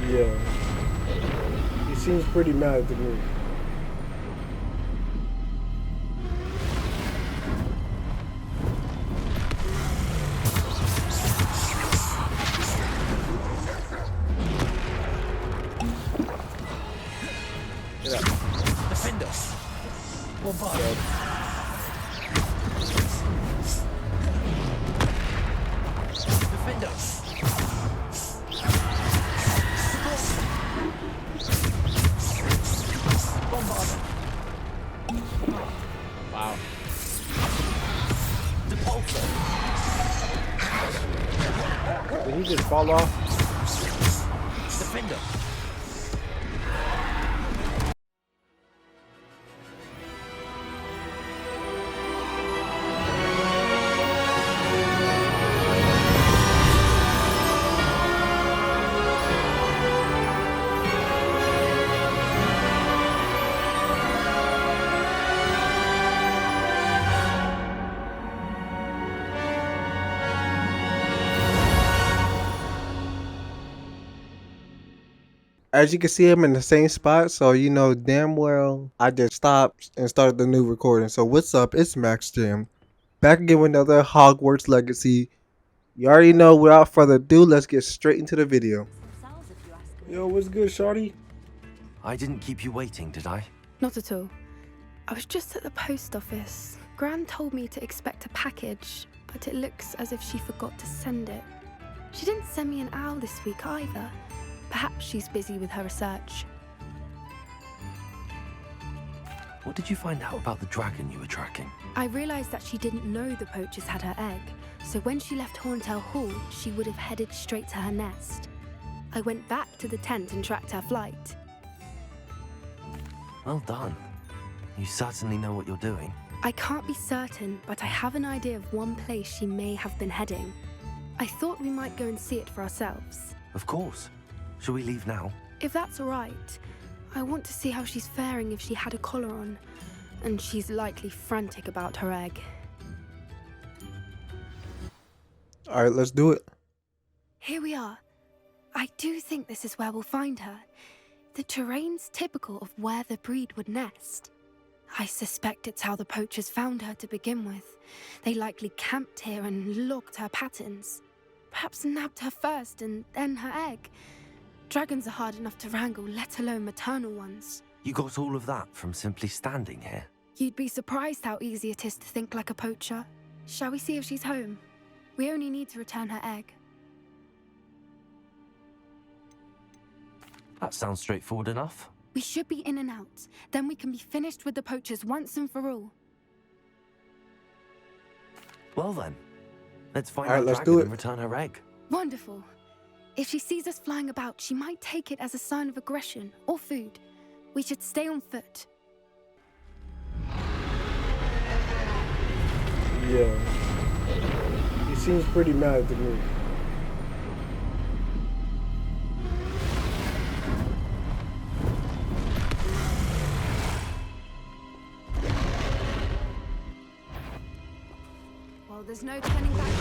Yeah. He seems pretty mad to me. Yeah. Defend us. Bombard. Defend us. Bombard. Wow. Depulso. Did he just fall off? Defender. As you can see, I'm in the same spot, so you know damn well I just stopped and started the new recording. So what's up? It's Maxjamm, back again with another Hogwarts Legacy. You already know, without further ado, let's get straight into the video. Yo, what's good, shawty? I didn't keep you waiting, did I? Not at all. I was just at the post office. Gran told me to expect a package, but it looks as if she forgot to send it. She didn't send me an owl this week either. Perhaps she's busy with her research. What did you find out about the dragon you were tracking? I realized that she didn't know the poachers had her egg, so when she left Horntail Hall, she would have headed straight to her nest. I went back to the tent and tracked her flight. Well done. You certainly know what you're doing. I can't be certain, but I have an idea of one place she may have been heading. I thought we might go and see it for ourselves. Of course. Shall we leave now? If that's all right. I want to see how she's faring if she had a collar on, and she's likely frantic about her egg. Alright, let's do it. Here we are. I do think this is where we'll find her. The terrain's typical of where the breed would nest. I suspect it's how the poachers found her to begin with. They likely camped here and logged her patterns. Perhaps nabbed her first and then her egg. Dragons are hard enough to wrangle, let alone maternal ones. You got all of that from simply standing here? You'd be surprised how easy it is to think like a poacher. Shall we see if she's home? We only need to return her egg. That sounds straightforward enough. We should be in and out. Then we can be finished with the poachers once and for all. Well then, let's find Alright, out let's dragon do it. and return her egg. Wonderful. If she sees us flying about, she might take it as a sign of aggression or food. We should stay on foot. Yeah. He seems pretty mad to me. Well, there's no turning back.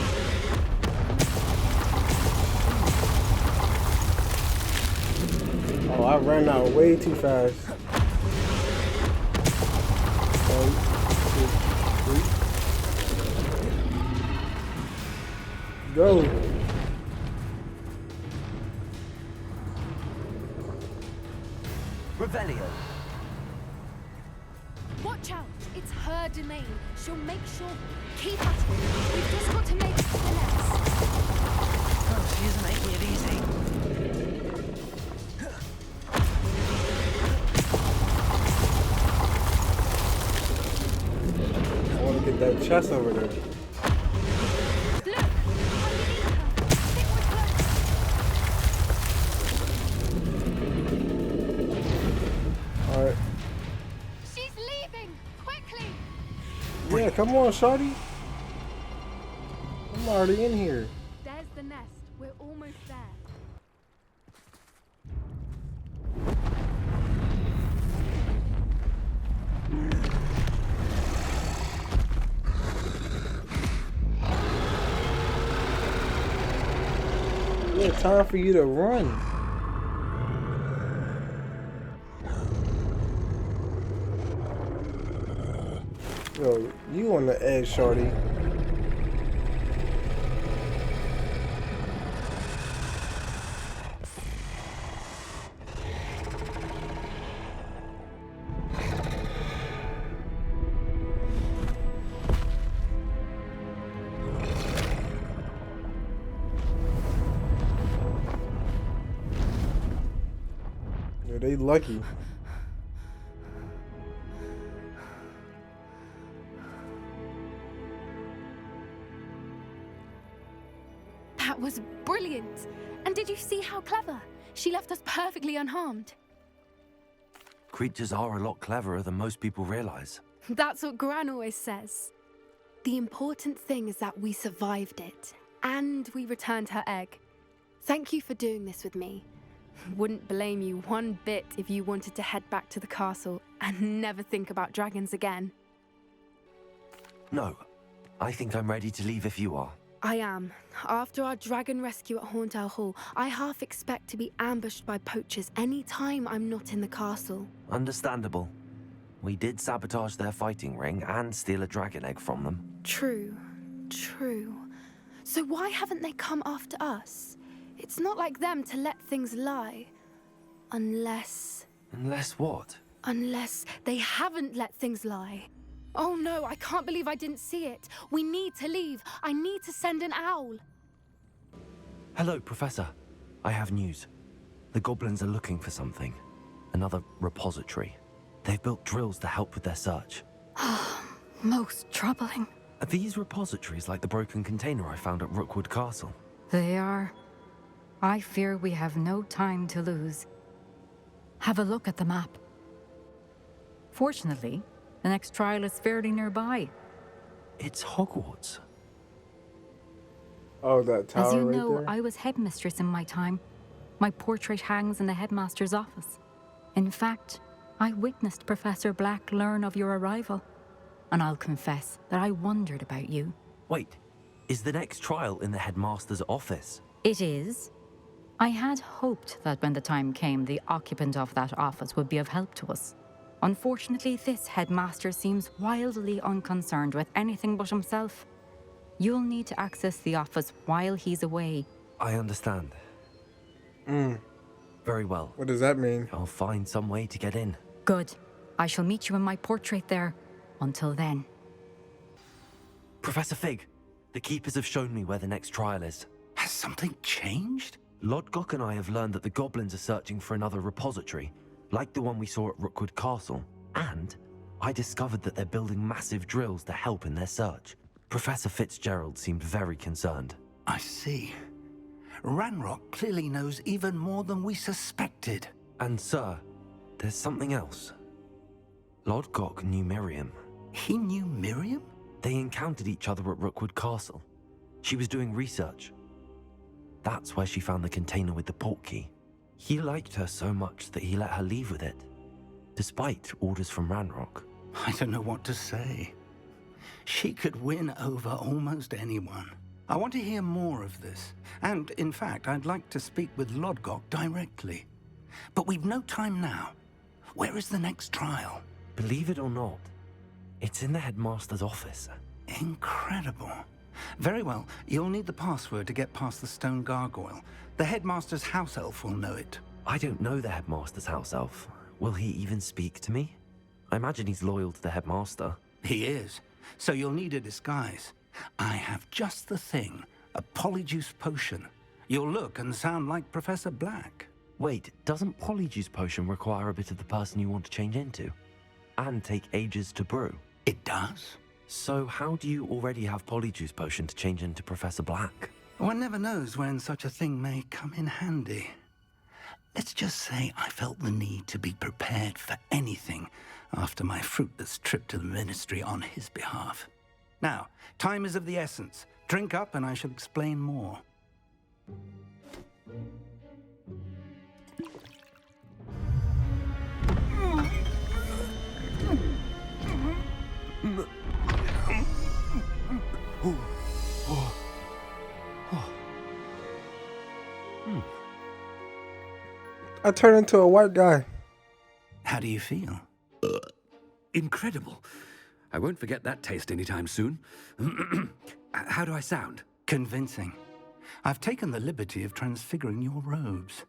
Oh, I ran out way too fast. 1, 2, 3. Go. Revelio. Watch out! It's her domain. She'll make sure. Keep at it. We've just got to make it to the nest. Oh, she isn't making it easy. I want to get that chest over there. Look! Underneath her. Stick with her. Alright. She's leaving! Quickly! Yeah, come on, shawty. I'm already in here. There's the nest. We're almost there. Yeah, time for you to run. Yo, you on the edge, shorty. Yeah, they lucky. That was brilliant. And did you see how clever? She left us perfectly unharmed. Creatures are a lot cleverer than most people realize. That's what Gran always says. The important thing is that we survived it, and we returned her egg. Thank you for doing this with me. Wouldn't blame you one bit if you wanted to head back to the castle and never think about dragons again. No, I think I'm ready to leave if you are. I am. After our dragon rescue at Hauntel Hall, I half expect to be ambushed by poachers any time I'm not in the castle. Understandable. We did sabotage their fighting ring and steal a dragon egg from them. True. So why haven't they come after us? It's not like them to let things lie. Unless What? Unless they haven't let things lie. Oh no, I can't believe I didn't see it. We need to leave. I need to send an owl. Hello, Professor. I have news. The goblins are looking for something. Another repository. They've built drills to help with their search. Most troubling. Are these repositories like the broken container I found at Rookwood Castle? They are. I fear we have no time to lose. Have a look at the map. Fortunately, the next trial is fairly nearby. It's Hogwarts. Oh, that tower As you right know, there. I was headmistress in my time. My portrait hangs in the headmaster's office. In fact, I witnessed Professor Black learn of your arrival. And I'll confess that I wondered about you. Wait, is the next trial in the headmaster's office? It is. I had hoped that when the time came, the occupant of that office would be of help to us. Unfortunately, this headmaster seems wildly unconcerned with anything but himself. You'll need to access the office while he's away. I understand. Very well. What does that mean? I'll find some way to get in. Good. I shall meet you in my portrait there. Until then. Professor Fig, the keepers have shown me where the next trial is. Has something changed? Lodgok and I have learned that the goblins are searching for another repository, like the one we saw at Rookwood Castle. And I discovered that they're building massive drills to help in their search. Professor Fitzgerald seemed very concerned. I see. Ranrock clearly knows even more than we suspected. And sir, there's something else. Lodgok knew Miriam. He knew Miriam? They encountered each other at Rookwood Castle. She was doing research. That's where she found the container with the portkey. He liked her so much that he let her leave with it, despite orders from Ranrock. I don't know what to say. She could win over almost anyone. I want to hear more of this. And, in fact, I'd like to speak with Lodgok directly. But we've no time now. Where is the next trial? Believe it or not, it's in the headmaster's office. Incredible. Very well, you'll need the password to get past the stone gargoyle. The headmaster's house elf will know it. I don't know the headmaster's house elf. Will he even speak to me? I imagine he's loyal to the headmaster. He is. So you'll need a disguise. I have just the thing. A polyjuice potion. You'll look and sound like Professor Black. Wait, doesn't Polyjuice Potion require a bit of the person you want to change into? And take ages to brew? It does. So how do you already have Polyjuice Potion to change into Professor Black? One never knows when such a thing may come in handy. Let's just say I felt the need to be prepared for anything after my fruitless trip to the ministry on his behalf. Now, time is of the essence. Drink up and I shall explain more. I turned into a white guy. How do you feel? Incredible. I won't forget that taste anytime soon. How do I sound? Convincing. I've taken the liberty of transfiguring your robes.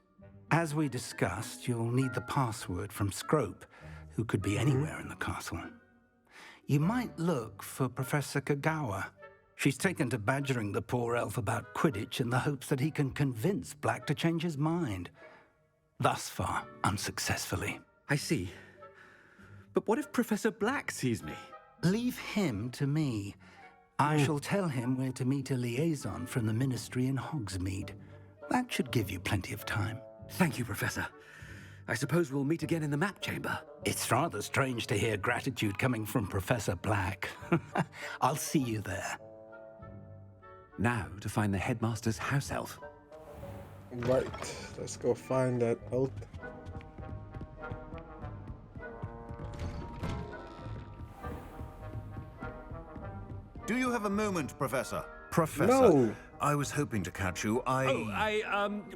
As we discussed, you'll need the password from Scrope, who could be anywhere in the castle. You might look for Professor Kagawa. She's taken to badgering the poor elf about Quidditch in the hopes that he can convince Black to change his mind. Thus far, unsuccessfully. I see. But what if Professor Black sees me? Leave him to me. I shall tell him where to meet a liaison from the Ministry in Hogsmeade. That should give you plenty of time. Thank you, Professor. I suppose we'll meet again in the map chamber. It's rather strange to hear gratitude coming from Professor Black. I'll see you there. Now to find the headmaster's house elf. Right, let's go find that oath. Do you have a moment, Professor? Professor? No. I was hoping to catch you.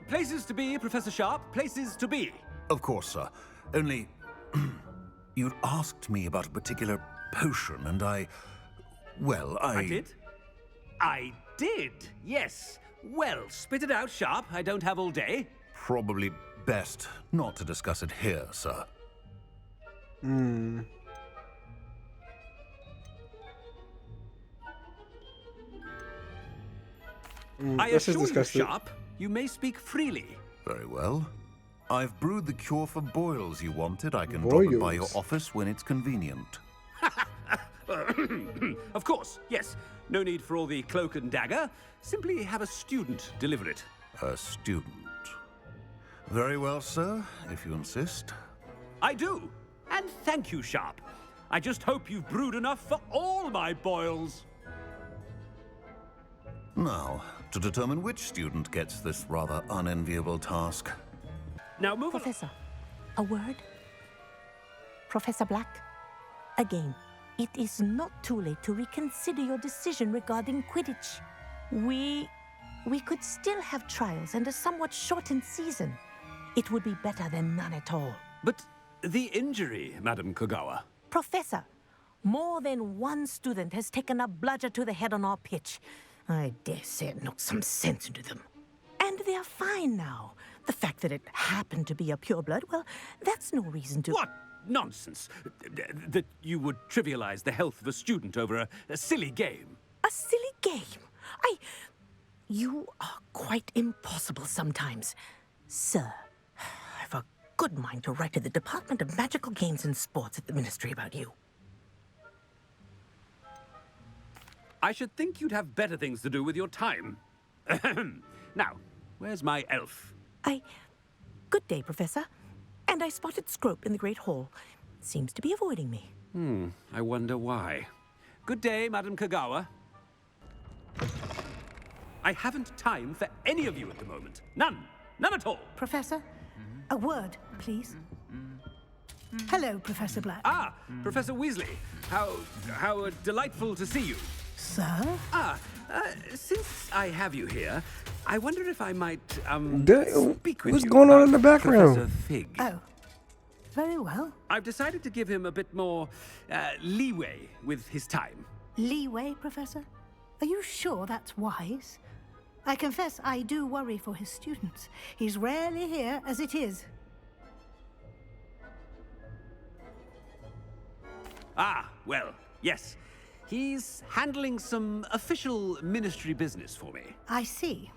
Places to be, Professor Sharp. Places to be. Of course, sir. Only... you'd asked me about a particular potion, and well, I did? I did, yes. Well, spit it out, Sharp. I don't have all day. Probably best not to discuss it here, sir. I Let's just assure you, discuss it. Sharp, you may speak freely. Very well. I've brewed the cure for boils you wanted. I can drop it by your Boils? office when it's convenient. Of course, yes. No need for all the cloak and dagger. Simply have a student deliver it. A student. Very well, sir, if you insist. I do. And thank you, Sharp. I just hope you've brewed enough for all my boils. Now, to determine which student gets this rather unenviable task. Now move on. Professor, a word? Professor Black, again, it is not too late to reconsider your decision regarding Quidditch. We could still have trials and a somewhat shortened season. It would be better than none at all. But the injury, Madam Kogawa. Professor, more than one student has taken a bludger to the head on our pitch. I dare say it knocked some sense into them. And they are fine now. The fact that it happened to be a pureblood, well, that's no reason to... What nonsense! That you would trivialize the health of a student over a silly game. A silly game? You are quite impossible sometimes. Sir, I've a good mind to write to the Department of Magical Games and Sports at the Ministry about you. I should think you'd have better things to do with your time. Now, where's my elf? Good day, Professor. And I spotted Scrope in the Great Hall. Seems to be avoiding me. I wonder why. Good day, Madam Kagawa. I haven't time for any of you at the moment. None. None at all. Professor, a word, please. Hello, Professor Black. Ah, Professor Weasley. How delightful to see you. Sir? Since I have you here, I wonder if I might, Damn, speak with what's you going on about in the background? Professor Fig. Oh, very well. I've decided to give him a bit more, leeway with his time. Leeway, Professor? Are you sure that's wise? I confess I do worry for his students. He's rarely here as it is. Ah, well, yes. He's handling some official ministry business for me. I see.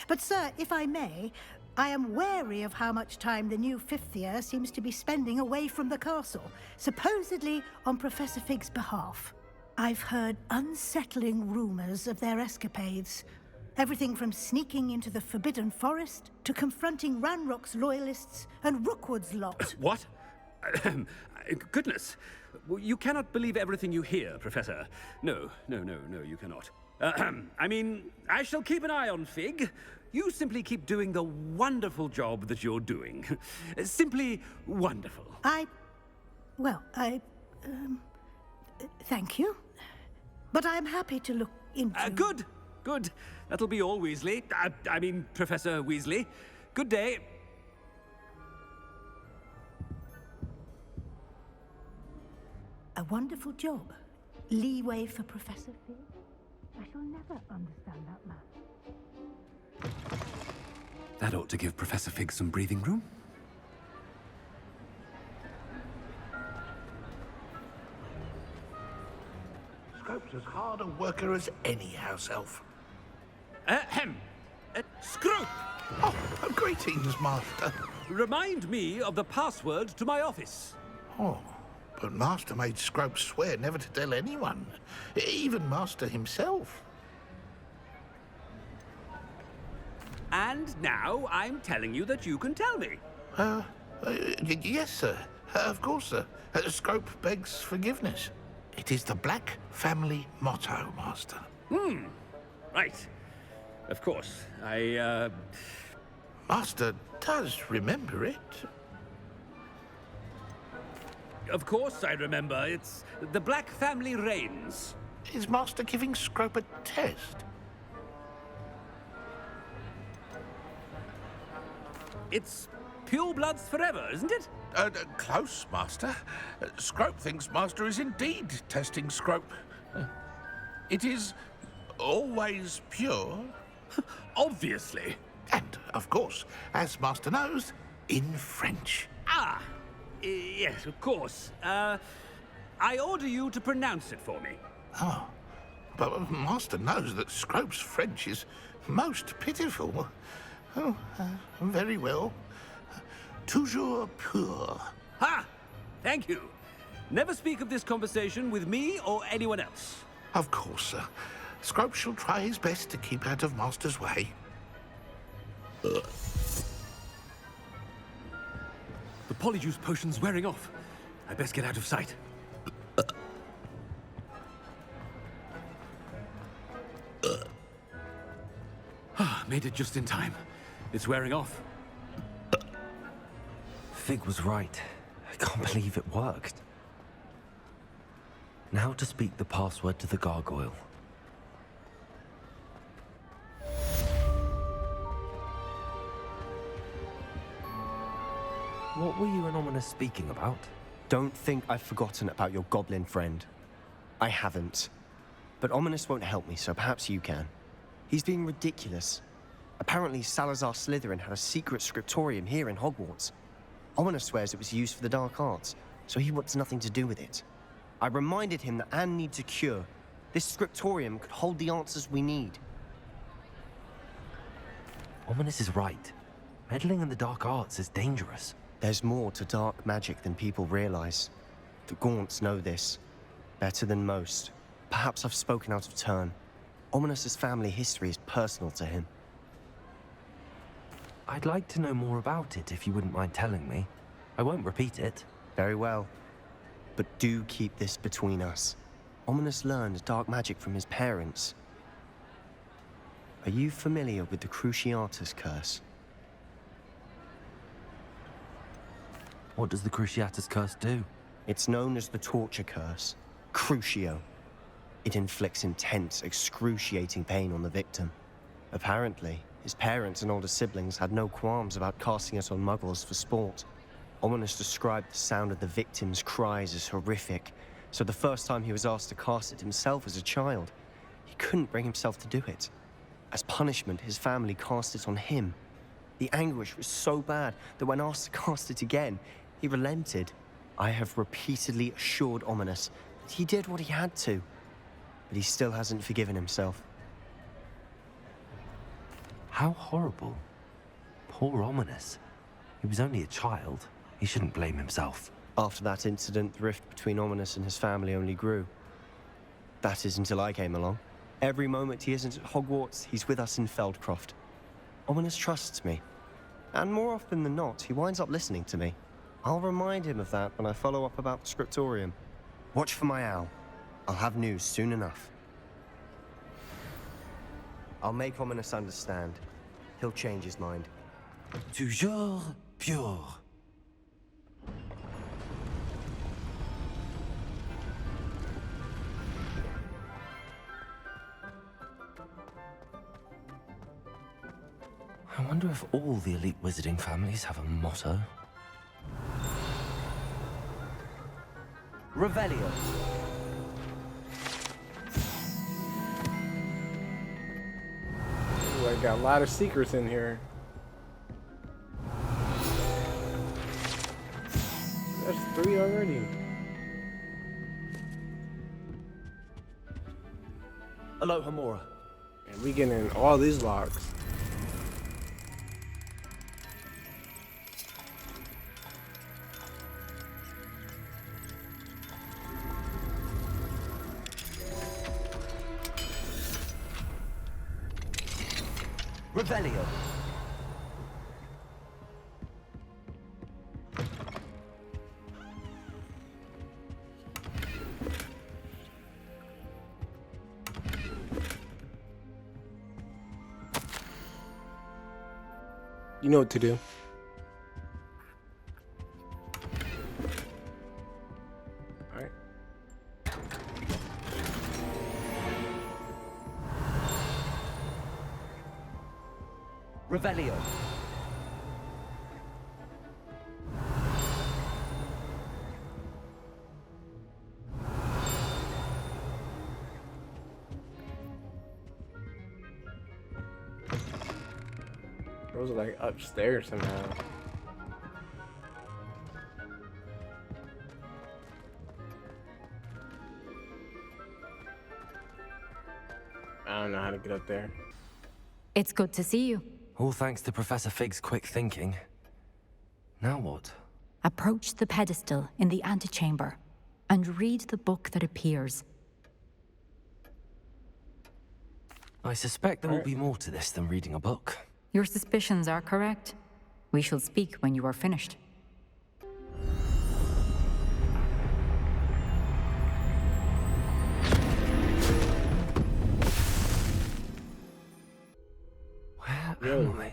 But, sir, if I may, I am wary of how much time the new fifth year seems to be spending away from the castle, supposedly on Professor Fig's behalf. I've heard unsettling rumors of their escapades. Everything from sneaking into the Forbidden Forest to confronting Ranrock's loyalists and Rookwood's lot. What? Goodness. You cannot believe everything you hear, Professor. No, you cannot. I mean, I shall keep an eye on Fig. You simply keep doing the wonderful job that you're doing. Simply wonderful. Thank you. But I'm happy to look into... Good. That'll be all, Weasley. I mean, Professor Weasley. Good day. A wonderful job. leeway for Professor Fig? I shall never understand that man. That ought to give Professor Fig some breathing room. Scrope's as hard a worker as any house elf. Ahem! Scrope! Oh, greetings, Master. Remind me of the password to my office. Oh, but Master made Scrope swear never to tell anyone, even Master himself. And now I'm telling you that you can tell me. Yes, sir. Of course, sir. Scrope begs forgiveness. It is the Black family motto, Master. Right. Of course. Master does remember it. Of course I remember. It's the Black family reigns. Is Master giving Scrope a test? It's pure bloods forever, isn't it? Close, Master. Scrope thinks Master is indeed testing Scrope. It is always pure. Obviously. And, of course, as Master knows, in French. Ah! Yes, of course. I order you to pronounce it for me. Oh, but Master knows that Scrope's French is most pitiful. Oh, very well. Toujours pur. Ha! Thank you. Never speak of this conversation with me or anyone else. Of course, sir. Scrope shall try his best to keep out of Master's way. The polyjuice potion's wearing off. I best get out of sight. Made it just in time. It's wearing off. Fig was right. I can't believe it worked. Now to speak the password to the gargoyle. What were you and Ominous speaking about? Don't think I've forgotten about your goblin friend. I haven't. But Ominous won't help me, so perhaps you can. He's being ridiculous. Apparently, Salazar Slytherin had a secret scriptorium here in Hogwarts. Ominous swears it was used for the dark arts, so he wants nothing to do with it. I reminded him that Anne needs a cure. This scriptorium could hold the answers we need. Ominous is right. Meddling in the dark arts is dangerous. There's more to dark magic than people realize. The Gaunts know this. Better than most. Perhaps I've spoken out of turn. Ominous's family history is personal to him. I'd like to know more about it if you wouldn't mind telling me. I won't repeat it. Very well. But do keep this between us. Ominous learned dark magic from his parents. Are you familiar with the Cruciatus Curse? What does the Cruciatus Curse do? It's known as the Torture Curse. Crucio. It inflicts intense, excruciating pain on the victim. Apparently, his parents and older siblings had no qualms about casting it on muggles for sport. Ominous described the sound of the victim's cries as horrific, so the first time he was asked to cast it himself as a child, he couldn't bring himself to do it. As punishment, his family cast it on him. The anguish was so bad that when asked to cast it again, he relented. I have repeatedly assured Ominous that he did what he had to, but he still hasn't forgiven himself. How horrible. Poor Ominous. He was only a child. He shouldn't blame himself. After that incident, the rift between Ominous and his family only grew. That is until I came along. Every moment he isn't at Hogwarts, he's with us in Feldcroft. Ominous trusts me. And more often than not, he winds up listening to me. I'll remind him of that when I follow up about the scriptorium. Watch for my owl. I'll have news soon enough. I'll make Ominous understand. He'll change his mind. Toujours pure. I wonder if all the elite wizarding families have a motto. Revelio. like got a lot of secrets in here. That's 3 already. Aloha Mora. And we getting all these locks. Revelio. You know what to do. Alright. Revelio. Those are like upstairs somehow. I don't know how to get up there. It's good to see you. All thanks to Professor Fig's quick thinking. Now what? Approach the pedestal in the antechamber and read the book that appears. I suspect there will be more to this than reading a book. Your suspicions are correct. We shall speak when you are finished. Where am I?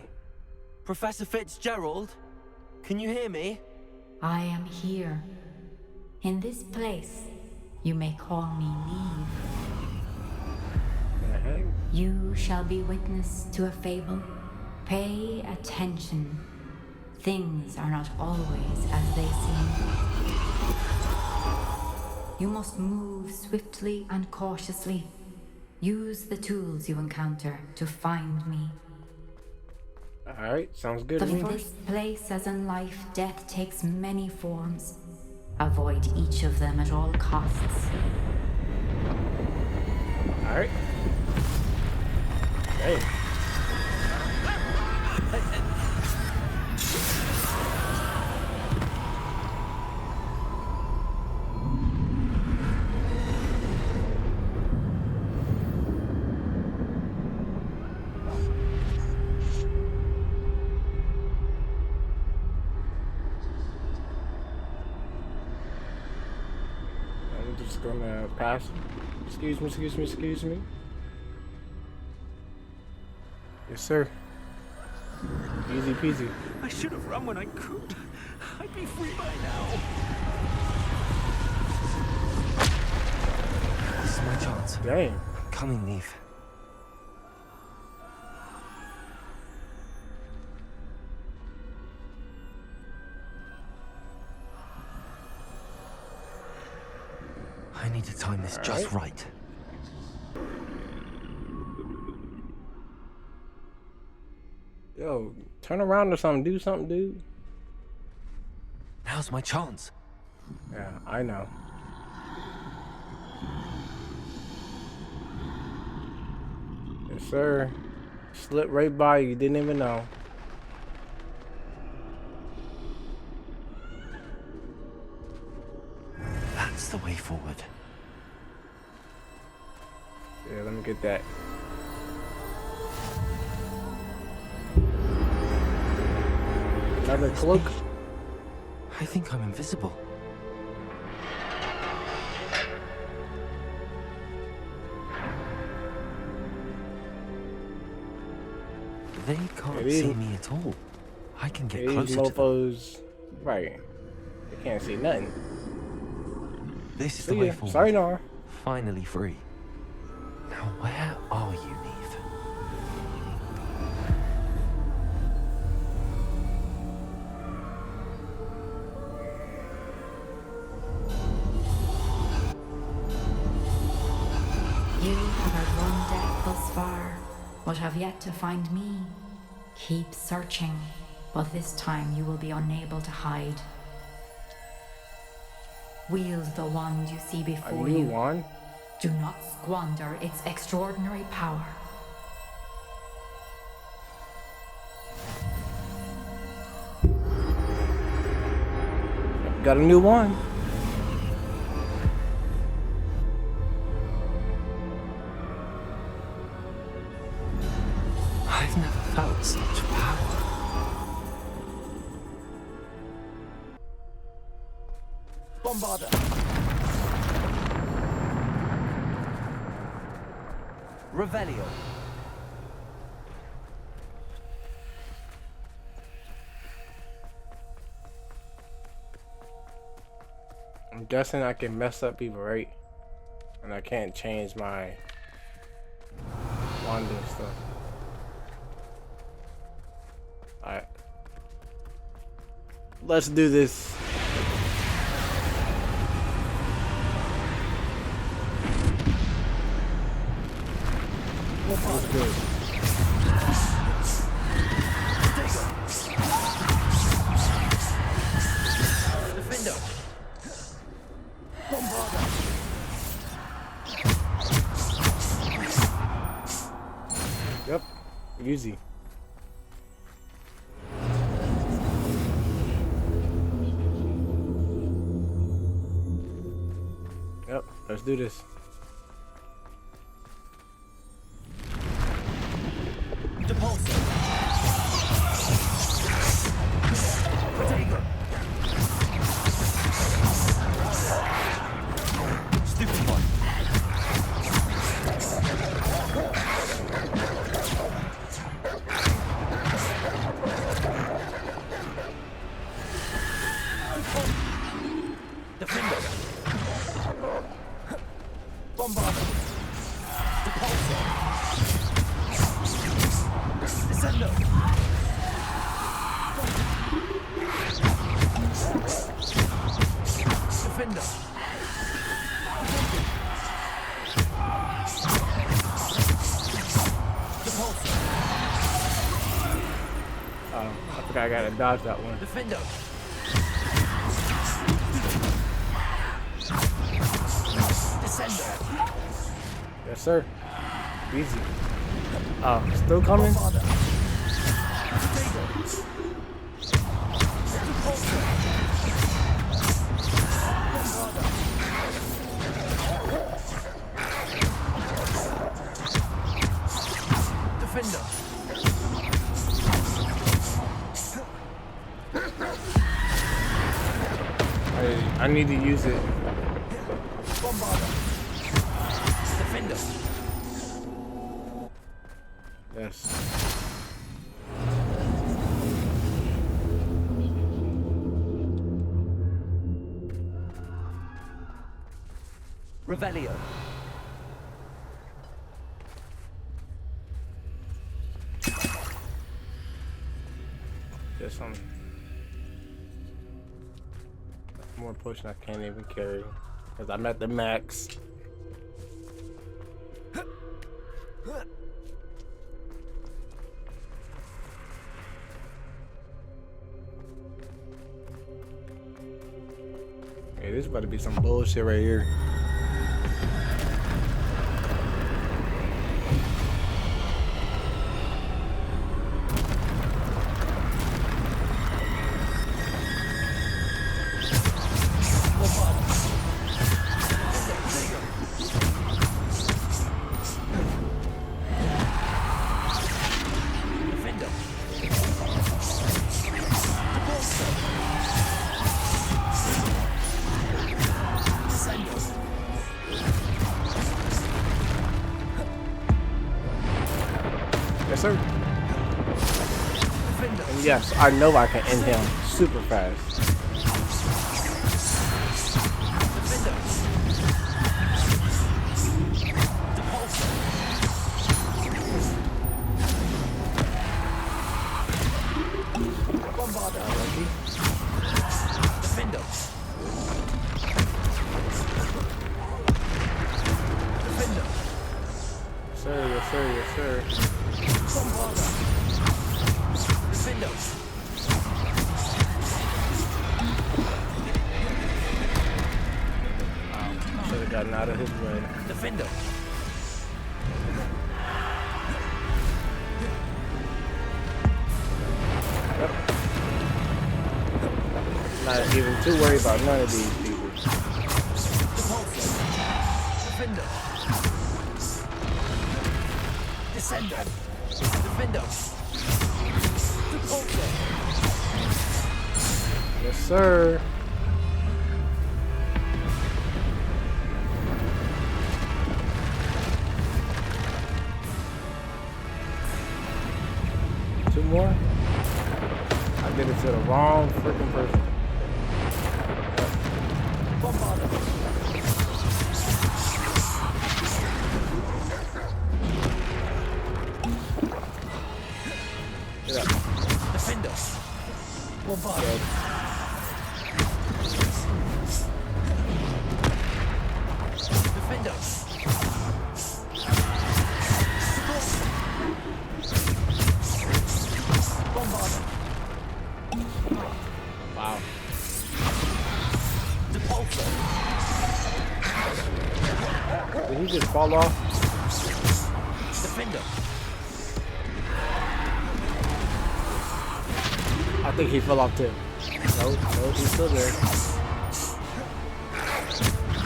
Professor Fitzgerald? Can you hear me? I am here. In this place, you may call me Niamh. You shall be witness to a fable. Pay attention. Things are not always as they seem. You must move swiftly and cautiously. Use the tools you encounter to find me. Alright, sounds good to In me. this place, as in life, death takes many forms. Avoid each of them at all costs. Alright. Hey. I'm just gonna pass. Excuse me. Yes, sir. Easy peasy. I should have run when I could. I'd be free by now. This is my chance. Dang. I'm coming, Niamh. I need to time this just right. Yo, turn around or something. Do something, dude. Now's my chance. Yeah, I know. Yes, sir. Slipped right by you. Didn't even know. That's the way forward. Yeah, let me get that. Another cloak. I think I'm invisible. They can't see me at all. I can get These closer to them. mofos, right? They can't see nothing. This is See the way ya. forward. Sayonara. Finally free. Now where are you, Niamh? You have outrun death thus far. What but have yet to find me. Keep searching, but this time you will be unable to hide. Wield the wand you see before you. Wand? Do not squander its extraordinary power. Got a new wand. I've never felt such power. Bombarder. Revelio. I'm guessing I can mess up people, right? And I can't change my wand and stuff. Alright. Let's do this. Let's do it. Defender. Yep, easy. Yep, let's do this. I forgot I gotta dodge that one. Defender. Descender. Yes, sir. Easy. Oh, still coming? Defender. I need to use it. Bombarder. Defender. Yes. Revelio. There's some more potion I can't even carry because I'm at the max. Hey, this is about to be some bullshit right here. Yes, sir. And yes, I know I can end him super fast. Sir, yes, sir, yes, sir. Defender. Should have gotten out of his way. Defender. Yep. Not even too worried about none of these people. Defender. Descender. Defender. Yes, sir. Two more? I did it to the wrong freaking person. Get up. Defender. Dead. Defender. Bombarder. Wow. Depulsor. Did he just fall off? Defender. I think he fell off too. No, he's still there.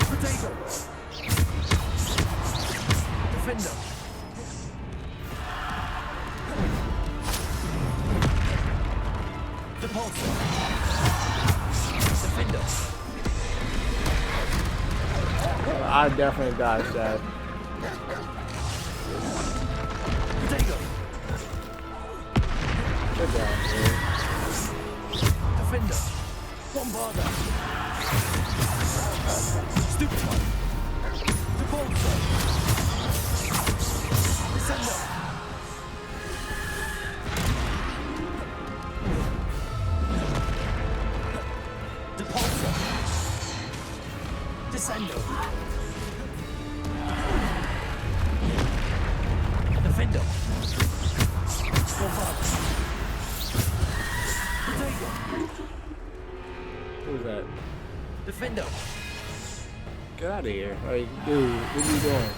Potato. Defender. Depulsor. Defender. I definitely dodged that. Potato. Good job, man. Defender. Bombarder. Stupefy. Depulsor. Descender. Depulsor. Descendo. Defender. Bombarder. Potato. Who's that? Defender. Get out of here. Like, dude, what are you doing?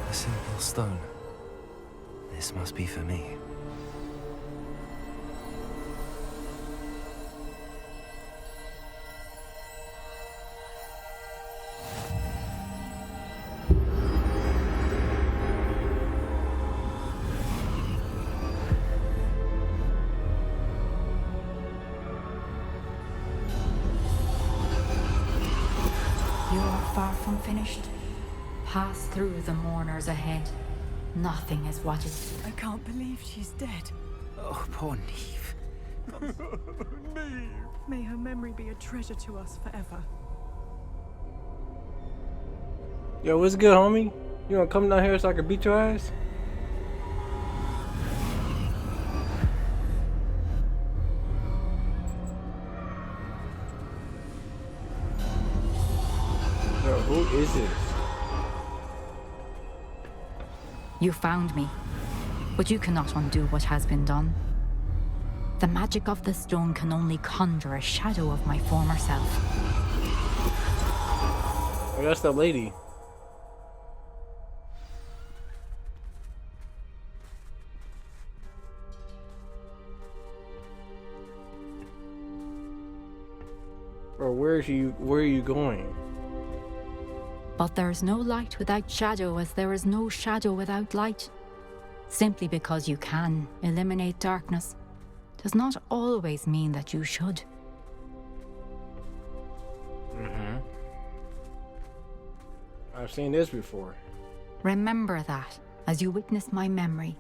A simple stone. This must be for me. You are far from finished. Pass through the mourners ahead. Nothing is what it. I can't believe she's dead. Oh, poor Niamh. May her memory be a treasure to us forever. Yo, what's good, homie? You wanna come down here so I can beat your ass? Yo, who is this? You found me, but you cannot undo what has been done. The magic of the stone can only conjure a shadow of my former self. Oh, that's that lady. Bro, where are you going? But there is no light without shadow, as there is no shadow without light. Simply because you can eliminate darkness does not always mean that you should. I've seen this before. Remember that as you witness my memory.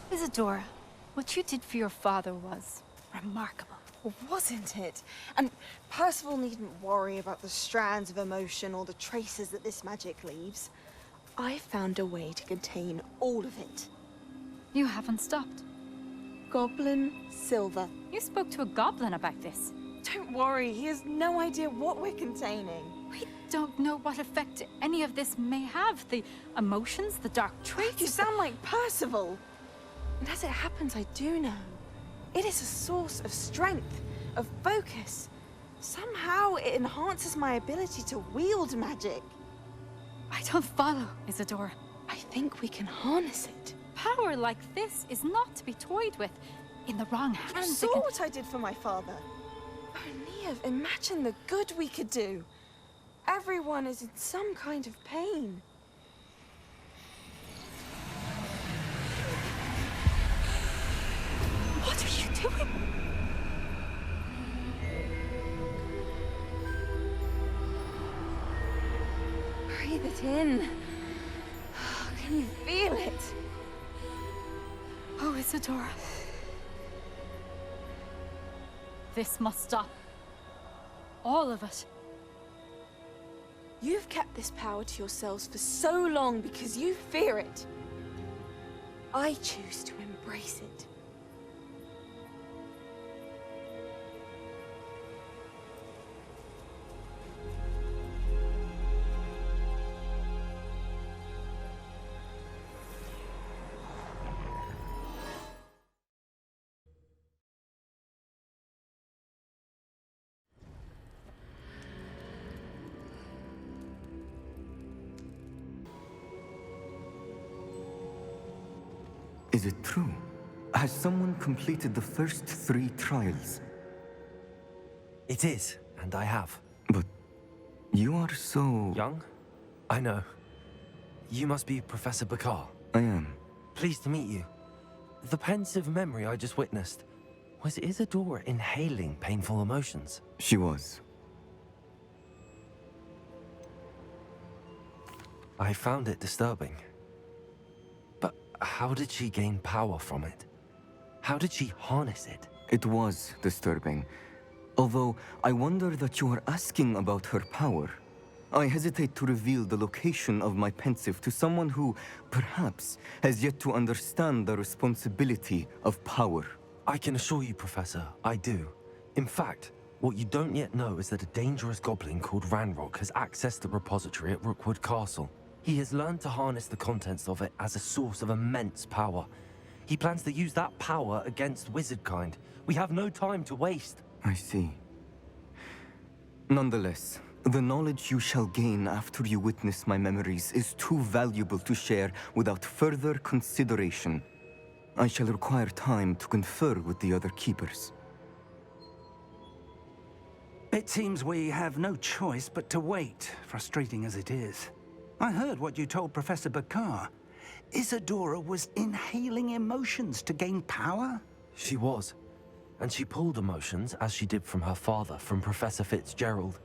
Isadora, what you did for your father was remarkable. Wasn't it? And Percival needn't worry about the strands of emotion or the traces that this magic leaves. I found a way to contain all of it. You haven't stopped. Goblin Silver. You spoke to a goblin about this. Don't worry, he has no idea what we're containing. We don't know what effect any of this may have. The emotions, the dark traits. You sound like Percival. And as it happens, I do know. It is a source of strength, of focus. Somehow it enhances my ability to wield magic. I don't follow, Isadora. I think we can harness it. Power like this is not to be toyed with. In the wrong You hands, saw what I did for my father. Oh, Niamh, imagine the good we could do. Everyone is in some kind of pain. What are you doing? Breathe it in. Can you feel it? Oh, Isadora. This must stop. All of it. You've kept this power to yourselves for so long because you fear it. I choose to embrace it. Is it true? Has someone completed the first 3 trials? It is, and I have. But you are so... Young? I know. You must be Professor Bakar. I am. Pleased to meet you. The pensive memory I just witnessed, was Isadora inhaling painful emotions? She was. I found it disturbing. But how did she gain power from it? How did she harness it? It was disturbing. Although, I wonder that you are asking about her power. I hesitate to reveal the location of my pensive to someone who, perhaps, has yet to understand the responsibility of power. I can assure you, Professor, I do. In fact, what you don't yet know is that a dangerous goblin called Ranrock has accessed the repository at Rookwood Castle. He has learned to harness the contents of it as a source of immense power. He plans to use that power against wizardkind. We have no time to waste. I see. Nonetheless, the knowledge you shall gain after you witness my memories is too valuable to share without further consideration. I shall require time to confer with the other keepers. It seems we have no choice but to wait, frustrating as it is. I heard what you told Professor Bakar. Isadora was inhaling emotions to gain power? She was. And she pulled emotions, as she did from her father, from Professor Fitzgerald,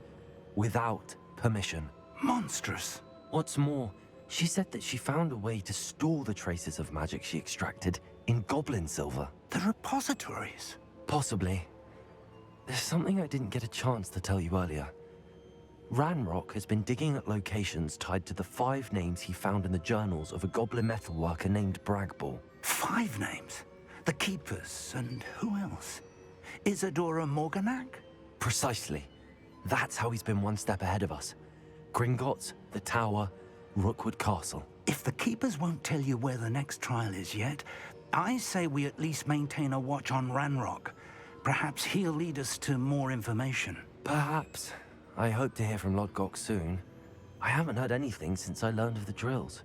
without permission. Monstrous. What's more, she said that she found a way to store the traces of magic she extracted in goblin silver. The repositories? Possibly. There's something I didn't get a chance to tell you earlier. Ranrock has been digging at locations tied to the 5 names he found in the journals of a goblin metalworker named Bragball. 5 names? The Keepers, and who else? Isadora Morganac? Precisely. That's how he's been one step ahead of us. Gringotts, the Tower, Rookwood Castle. If the Keepers won't tell you where the next trial is yet, I say we at least maintain a watch on Ranrock. Perhaps he'll lead us to more information. Perhaps. I hope to hear from Lodgok soon. I haven't heard anything since I learned of the drills.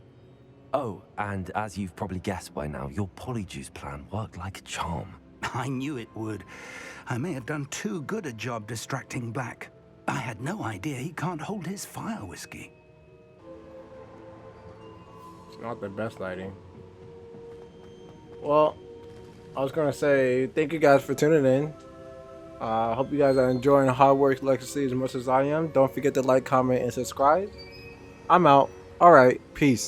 Oh, and as you've probably guessed by now, your polyjuice plan worked like a charm. I knew it would. I may have done too good a job distracting Black. I had no idea he can't hold his fire whiskey. It's not the best lighting. Well, I was gonna say thank you guys for tuning in. I hope you guys are enjoying Hogwarts Legacy as much as I am. Don't forget to like, comment, and subscribe. I'm out. Alright, peace.